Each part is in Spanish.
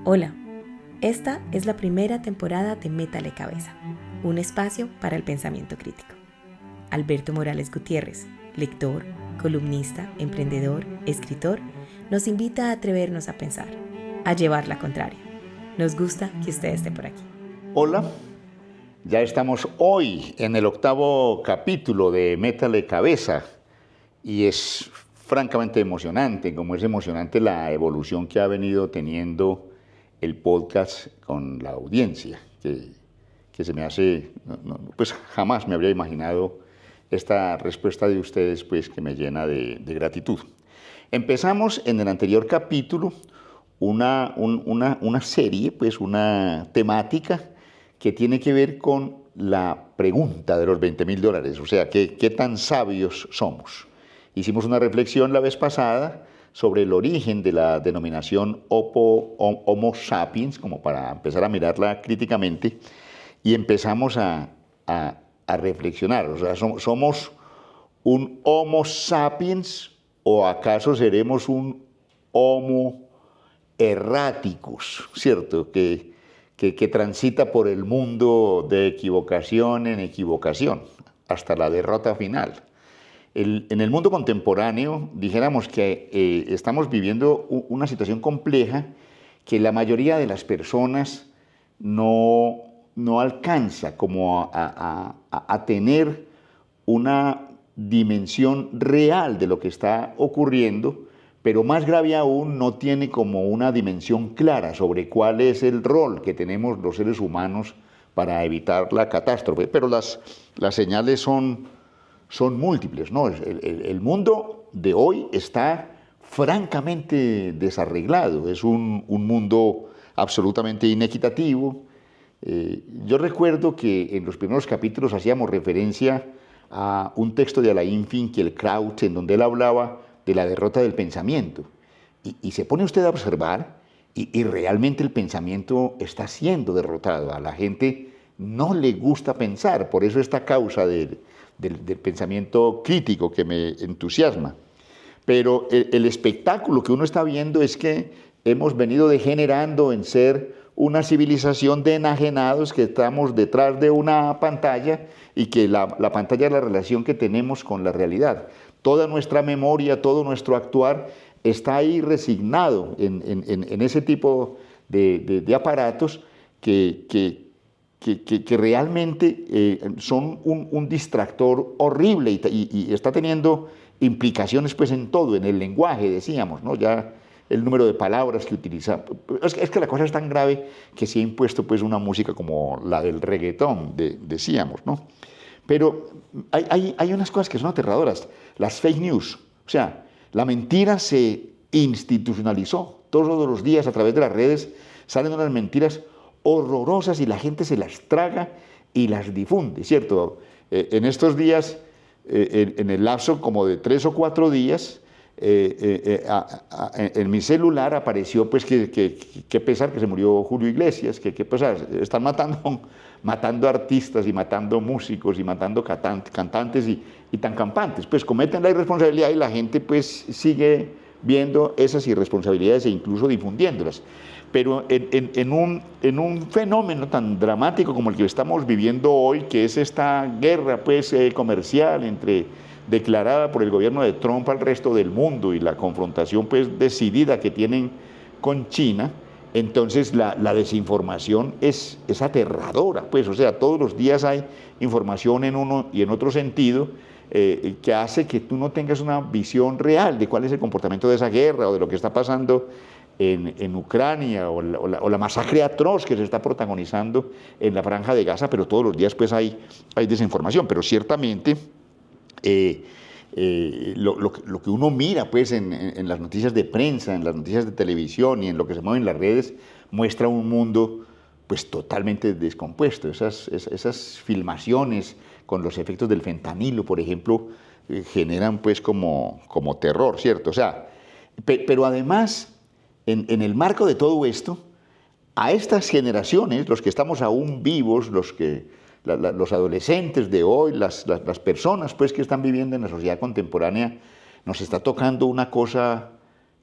Hola, esta es la primera temporada de Métale Cabeza, un espacio para el pensamiento crítico. Alberto Morales Gutiérrez, lector, columnista, emprendedor, escritor, nos invita a atrevernos a pensar, a llevar la contraria. Nos gusta que usted esté por aquí. Hola, ya estamos hoy en el 8º capítulo de Métale Cabeza y es francamente emocionante, como es emocionante la evolución que ha venido teniendo el podcast con la audiencia, que se me hace, pues jamás me habría imaginado esta respuesta de ustedes, pues que me llena de gratitud. Empezamos en el anterior capítulo una serie, pues una temática que tiene que ver con la pregunta de los $20,000, o sea, ¿qué tan sabios somos? Hicimos una reflexión la vez pasada sobre el origen de la denominación Homo sapiens, como para empezar a mirarla críticamente, y empezamos a reflexionar, o sea, ¿somos un Homo sapiens o acaso seremos un Homo erraticus, ¿cierto? Que transita por el mundo de equivocación en equivocación, hasta la derrota final. En el mundo contemporáneo, dijéramos que estamos viviendo una situación compleja que la mayoría de las personas no alcanza como a tener una dimensión real de lo que está ocurriendo, pero más grave aún, no tiene como una dimensión clara sobre cuál es el rol que tenemos los seres humanos para evitar la catástrofe. Pero las señales son múltiples, ¿no? El mundo de hoy está francamente desarreglado, es un mundo absolutamente inequitativo. Yo recuerdo que en los primeros capítulos hacíamos referencia a un texto de Alain Finkielkraut en donde él hablaba de la derrota del pensamiento. Y se pone usted a observar y realmente el pensamiento está siendo derrotado. A la gente no le gusta pensar, por eso esta causa del pensamiento crítico que me entusiasma. Pero el espectáculo que uno está viendo es que hemos venido degenerando en ser una civilización de enajenados que estamos detrás de una pantalla y que la pantalla es la relación que tenemos con la realidad. Toda nuestra memoria, todo nuestro actuar está ahí resignado en ese tipo de aparatos que realmente son un distractor horrible y está teniendo implicaciones pues en todo, en el lenguaje, decíamos, ¿no? Ya el número de palabras que utiliza. Es que la cosa es tan grave que se ha impuesto pues una música como la del reggaetón, decíamos, ¿no? Pero hay unas cosas que son aterradoras. Las fake news, o sea, la mentira se institucionalizó. Todos los días a través de las redes salen unas mentiras horrorosas y la gente se las traga y las difunde, ¿cierto? En estos días, en el lapso como de 3 o 4 días, en mi celular apareció pues que pesar que se murió Julio Iglesias, que pesar, están matando artistas y matando músicos y matando cantantes y tan campantes, pues cometen la irresponsabilidad y la gente pues sigue viendo esas irresponsabilidades e incluso difundiéndolas. Pero en un fenómeno tan dramático como el que estamos viviendo hoy, que es esta guerra pues comercial declarada por el gobierno de Trump al resto del mundo y la confrontación pues decidida que tienen con China, entonces la desinformación es aterradora, pues, o sea, todos los días hay información en uno y en otro sentido que hace que tú no tengas una visión real de cuál es el comportamiento de esa guerra o de lo que está pasando en Ucrania o la masacre atroz que se está protagonizando en la Franja de Gaza, pero todos los días pues hay desinformación, pero ciertamente lo que uno mira pues en las noticias de prensa, en las noticias de televisión y en lo que se mueve en las redes, muestra un mundo pues totalmente descompuesto. Esas filmaciones con los efectos del fentanilo, por ejemplo, generan pues como terror, ¿cierto? O sea, pero además, en el marco de todo esto, a estas generaciones, los que estamos aún vivos, los adolescentes de hoy, las personas pues, que están viviendo en la sociedad contemporánea, nos está tocando una cosa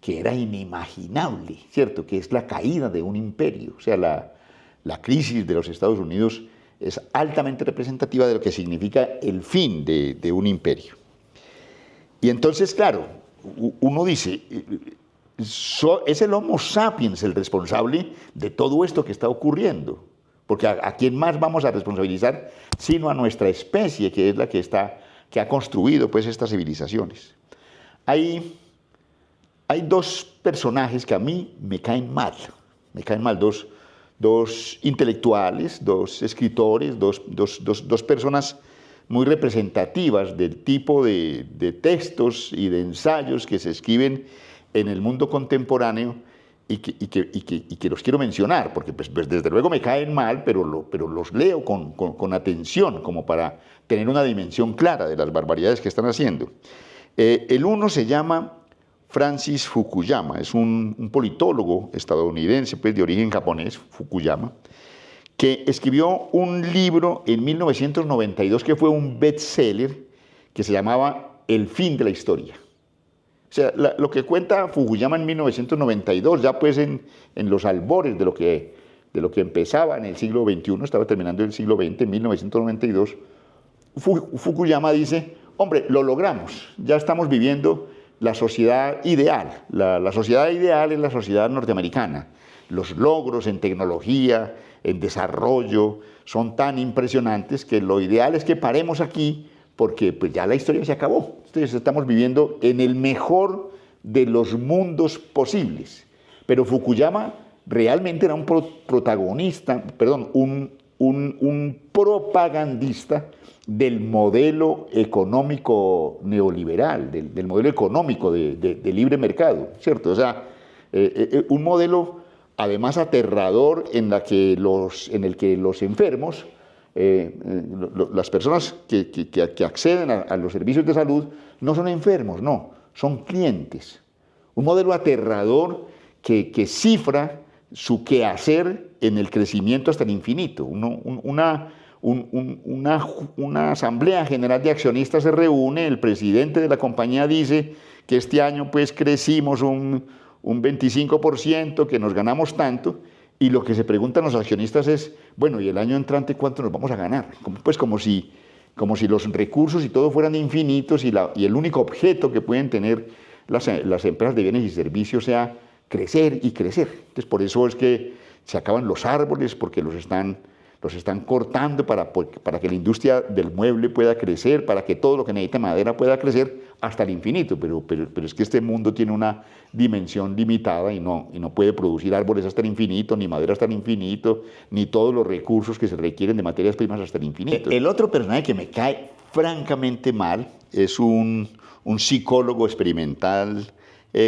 que era inimaginable, ¿cierto? Que es la caída de un imperio. O sea, la crisis de los Estados Unidos es altamente representativa de lo que significa el fin de un imperio. Y entonces, claro, uno dice, es el Homo sapiens el responsable de todo esto que está ocurriendo, porque ¿a quién más vamos a responsabilizar sino a nuestra especie, que es la que ha construido pues estas civilizaciones? Hay dos personajes que a mí me caen mal, dos intelectuales, dos escritores, dos personas muy representativas del tipo de textos y de ensayos que se escriben en el mundo contemporáneo y que los quiero mencionar, porque pues desde luego me caen mal, pero los leo con atención, como para tener una dimensión clara de las barbaridades que están haciendo. El uno se llama Francis Fukuyama, es un politólogo estadounidense, pues de origen japonés, Fukuyama, que escribió un libro en 1992 que fue un bestseller que se llamaba El fin de la historia. O sea, lo que cuenta Fukuyama en 1992, ya pues en los albores de lo que empezaba en el siglo XXI, estaba terminando el siglo XX, en 1992, Fukuyama dice, hombre, lo logramos, ya estamos viviendo la sociedad ideal. La sociedad ideal es la sociedad norteamericana. Los logros en tecnología, en desarrollo, son tan impresionantes que lo ideal es que paremos aquí porque pues, ya la historia se acabó. Entonces estamos viviendo en el mejor de los mundos posibles. Pero Fukuyama realmente era un propagandista del modelo económico neoliberal, del modelo económico de libre mercado, ¿cierto? O sea, un modelo además aterrador en el que los enfermos, las personas que acceden a los servicios de salud, no son enfermos, no, son clientes. Un modelo aterrador que cifra su quehacer en el crecimiento hasta el infinito. Una asamblea general de accionistas se reúne, el presidente de la compañía dice que este año pues crecimos un 25%, que nos ganamos tanto, y lo que se preguntan los accionistas es, bueno, ¿y el año entrante cuánto nos vamos a ganar? Como si los recursos y todo fueran infinitos y el único objeto que pueden tener las empresas de bienes y servicios sea crecer y crecer. Entonces, por eso es que se acaban los árboles, porque los están cortando para que la industria del mueble pueda crecer, para que todo lo que necesita madera pueda crecer hasta el infinito, pero es que este mundo tiene una dimensión limitada y no puede producir árboles hasta el infinito, ni madera hasta el infinito, ni todos los recursos que se requieren de materias primas hasta el infinito. El otro personaje que me cae francamente mal es un psicólogo experimental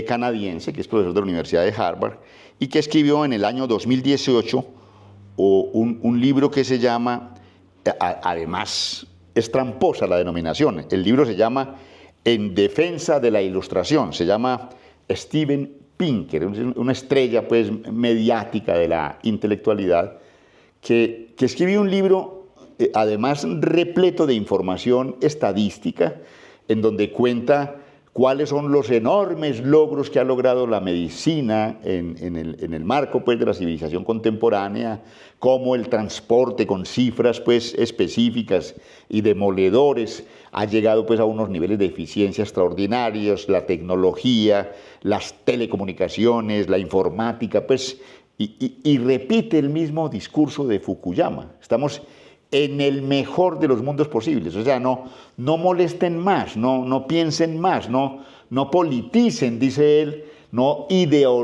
canadiense, que es profesor de la Universidad de Harvard, y que escribió en el año 2018 un libro que se llama, además es tramposa la denominación, el libro se llama En defensa de la ilustración, se llama Steven Pinker, una estrella pues mediática de la intelectualidad, que escribió un libro además repleto de información estadística, en donde cuenta cuáles son los enormes logros que ha logrado la medicina en el marco pues, de la civilización contemporánea, cómo el transporte con cifras pues, específicas y demoledores ha llegado pues, a unos niveles de eficiencia extraordinarios, la tecnología, las telecomunicaciones, la informática, pues, y repite el mismo discurso de Fukuyama. Estamos en el mejor de los mundos posibles, o sea, no molesten más, no piensen más, no politicen, dice él, no ideologicen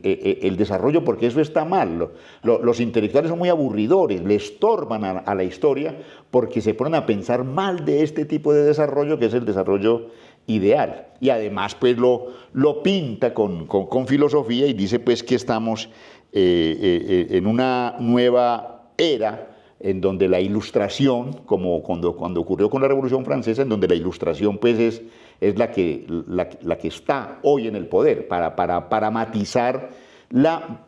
el desarrollo, porque eso está mal. Los intelectuales son muy aburridores, le estorban a la historia porque se ponen a pensar mal de este tipo de desarrollo, que es el desarrollo ideal. Y además pues lo pinta con filosofía y dice pues que estamos en una nueva era en donde la ilustración, como cuando ocurrió con la Revolución Francesa, en donde la ilustración pues es la que está hoy en el poder, para matizar la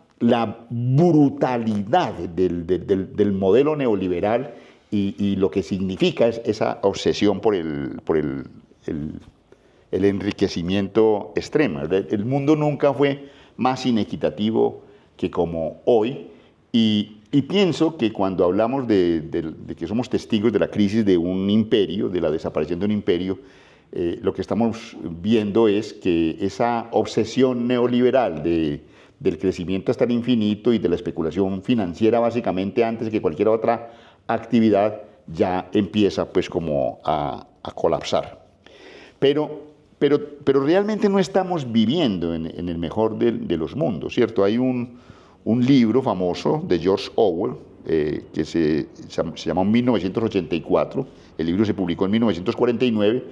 brutalidad del modelo neoliberal y lo que significa esa obsesión por el el enriquecimiento extremo. El mundo nunca fue más inequitativo que como hoy, y pienso que cuando hablamos de que somos testigos de la crisis de un imperio, de la desaparición de un imperio, lo que estamos viendo es que esa obsesión neoliberal del crecimiento hasta el infinito y de la especulación financiera básicamente antes que cualquier otra actividad ya empieza pues como a colapsar. Pero realmente no estamos viviendo en el mejor de los mundos, ¿cierto? Hay un libro famoso de George Orwell que se llama 1984, el libro se publicó en 1949,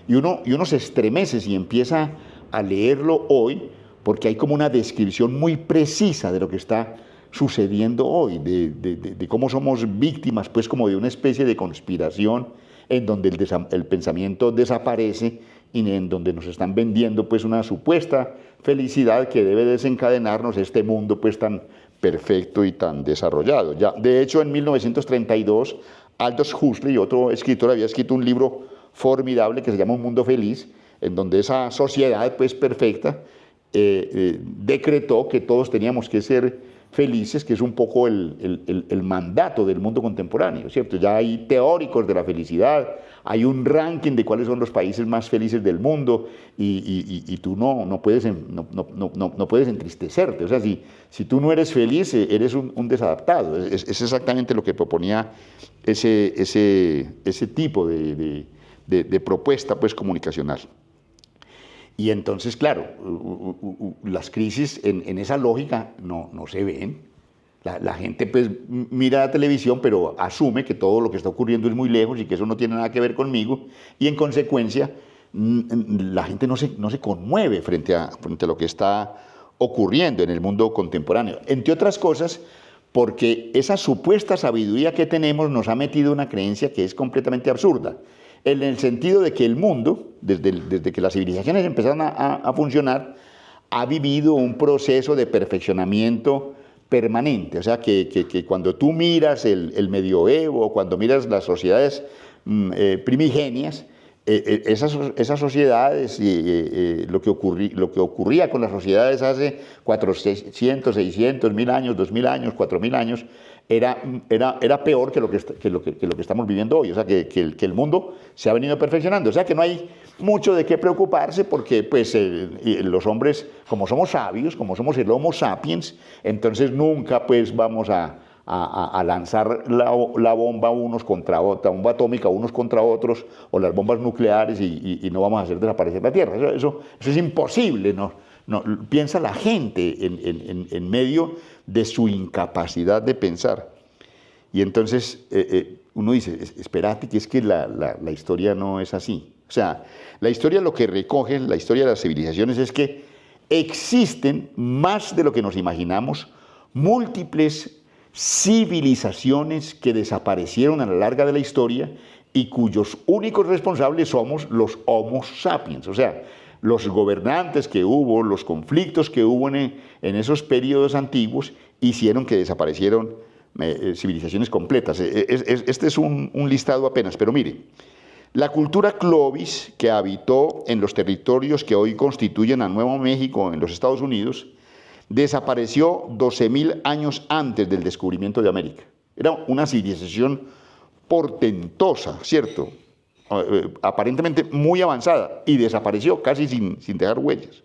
y uno se estremece si empieza a leerlo hoy, porque hay como una descripción muy precisa de lo que está sucediendo hoy, de cómo somos víctimas pues como de una especie de conspiración en donde el pensamiento desaparece y en donde nos están vendiendo pues una supuesta felicidad que debe desencadenarnos este mundo pues tan perfecto y tan desarrollado. Ya, de hecho, en 1932, Aldous Huxley, otro escritor, había escrito un libro formidable que se llama Un Mundo Feliz, en donde esa sociedad pues perfecta decretó que todos teníamos que ser felices, que es un poco el mandato del mundo contemporáneo, ¿cierto? Ya hay teóricos de la felicidad, hay un ranking de cuáles son los países más felices del mundo y tú no puedes entristecerte. O sea, si tú no eres feliz, eres un desadaptado. Es exactamente lo que proponía ese tipo de propuesta pues, comunicacional. Y entonces, claro, las crisis en esa lógica no se ven. La gente pues mira la televisión, pero asume que todo lo que está ocurriendo es muy lejos y que eso no tiene nada que ver conmigo, y en consecuencia la gente no se conmueve frente a lo que está ocurriendo en el mundo contemporáneo. Entre otras cosas, porque esa supuesta sabiduría que tenemos nos ha metido una creencia que es completamente absurda, en el sentido de que el mundo, desde que las civilizaciones empezaron a funcionar, ha vivido un proceso de perfeccionamiento permanente. O sea, que cuando tú miras el medioevo, cuando miras las sociedades primigenias, esas sociedades, lo que ocurría con las sociedades hace 400, 600, 1000 años, 2000 años, 4000 años, era peor que lo que estamos viviendo hoy. O sea, que el mundo se ha venido perfeccionando. O sea, que no hay mucho de qué preocuparse porque pues, los hombres, como somos sabios, como somos el Homo sapiens, entonces nunca pues, vamos a lanzar la bomba unos contra otra, bomba atómica unos contra otros, o las bombas nucleares y no vamos a hacer desaparecer la Tierra. Eso es imposible, ¿no? Piensa la gente en medio de su incapacidad de pensar. Y entonces uno dice, espérate, que es que la historia no es así. O sea, la historia lo que recoge, la historia de las civilizaciones, es que existen más de lo que nos imaginamos, múltiples civilizaciones que desaparecieron a la larga de la historia y cuyos únicos responsables somos los Homo sapiens. O sea, los gobernantes que hubo, los conflictos que hubo en esos periodos antiguos hicieron que desaparecieron civilizaciones completas. Este es un listado apenas, pero mire, la cultura Clovis, que habitó en los territorios que hoy constituyen a Nuevo México en los Estados Unidos, desapareció 12.000 años antes del descubrimiento de América. Era una civilización portentosa, ¿cierto? Aparentemente muy avanzada, y desapareció casi sin dejar huellas.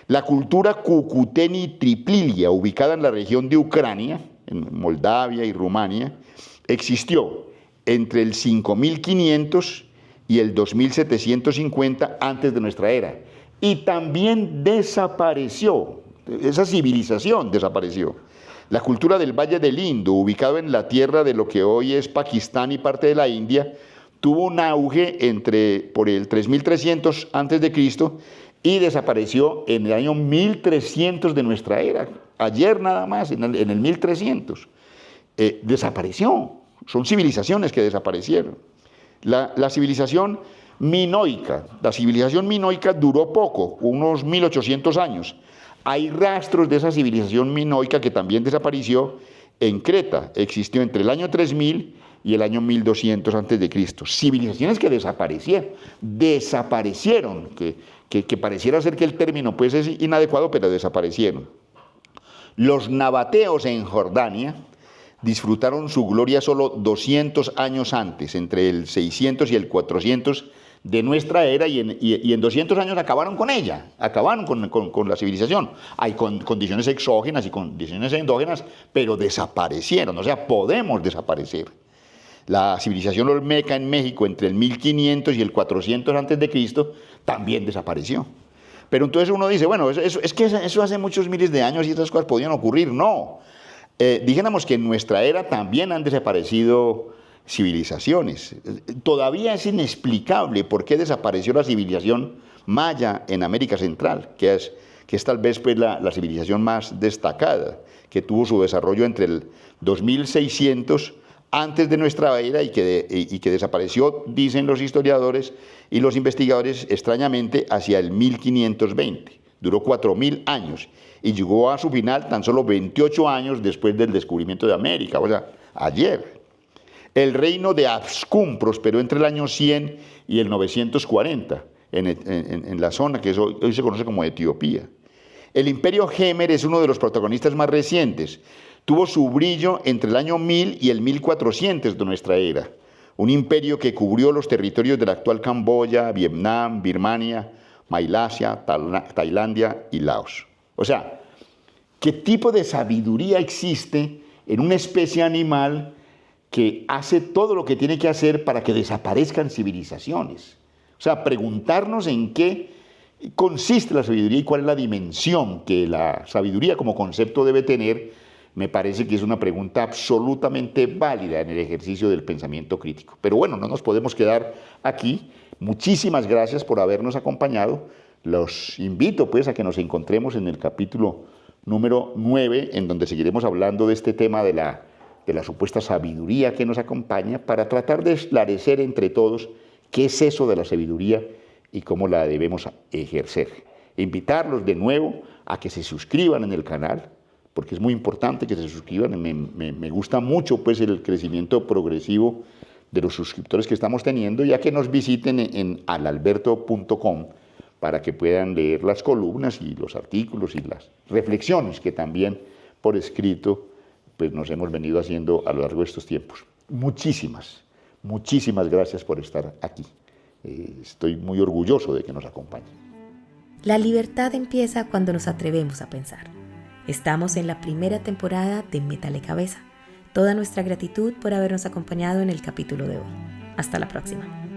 La cultura Cucuteni-Triplilia, ubicada en la región de Ucrania, en Moldavia y Rumania, existió entre el 5500 y el 2750 antes de nuestra era, y también desapareció. Esa civilización desapareció. La cultura del Valle del Indo, ubicado en la tierra de lo que hoy es Pakistán y parte de la India, tuvo un auge por el 3300 a.C. y desapareció en el año 1300 de nuestra era. Ayer nada más, en el 1300. Desapareció. Son civilizaciones que desaparecieron. La civilización minoica. La civilización minoica duró poco, unos 1800 años. Hay rastros de esa civilización minoica que también desapareció en Creta. Existió entre el año 3000 y el año 1200 antes de Cristo. Civilizaciones que desaparecieron, que pareciera ser que el término pues es inadecuado, pero desaparecieron. Los nabateos en Jordania disfrutaron su gloria solo 200 años antes, entre el 600 y el 400 de nuestra era, y en 200 años acabaron con ella, acabaron con la civilización. Hay condiciones exógenas y condiciones endógenas, pero desaparecieron, o sea, podemos desaparecer. La civilización olmeca en México entre el 1500 y el 400 antes de Cristo también desapareció. Pero entonces uno dice, bueno, es que eso hace muchos miles de años y estas cosas podían ocurrir. No. Dijéramos que en nuestra era también han desaparecido civilizaciones. Todavía es inexplicable por qué desapareció la civilización maya en América Central, que es tal vez pues, la civilización más destacada, que tuvo su desarrollo entre el 2600 antes de nuestra era y que desapareció, dicen los historiadores y los investigadores, extrañamente, hacia el 1520. Duró 4000 años y llegó a su final tan solo 28 años después del descubrimiento de América, o sea, ayer. El reino de Abscum prosperó entre el año 100 y el 940 en la zona que hoy se conoce como Etiopía. El imperio Gemer es uno de los protagonistas más recientes. Tuvo su brillo entre el año 1000 y el 1400 de nuestra era. Un imperio que cubrió los territorios de la actual Camboya, Vietnam, Birmania, Malasia, Tailandia y Laos. O sea, ¿qué tipo de sabiduría existe en una especie animal que hace todo lo que tiene que hacer para que desaparezcan civilizaciones? O sea, preguntarnos en qué consiste la sabiduría y cuál es la dimensión que la sabiduría como concepto debe tener, me parece que es una pregunta absolutamente válida en el ejercicio del pensamiento crítico. Pero bueno, no nos podemos quedar aquí. Muchísimas gracias por habernos acompañado. Los invito pues a que nos encontremos en el capítulo número 9, en donde seguiremos hablando de este tema de la supuesta sabiduría que nos acompaña, para tratar de esclarecer entre todos qué es eso de la sabiduría y cómo la debemos ejercer. Invitarlos de nuevo a que se suscriban en el canal, porque es muy importante que se suscriban. Me gusta mucho pues el crecimiento progresivo de los suscriptores que estamos teniendo, ya que nos visiten en alalberto.com para que puedan leer las columnas y los artículos y las reflexiones que también por escrito pues nos hemos venido haciendo a lo largo de estos tiempos. Muchísimas gracias por estar aquí. Estoy muy orgulloso de que nos acompañen. La libertad empieza cuando nos atrevemos a pensar. Estamos en la primera temporada de Métale Cabeza. Toda nuestra gratitud por habernos acompañado en el capítulo de hoy. Hasta la próxima.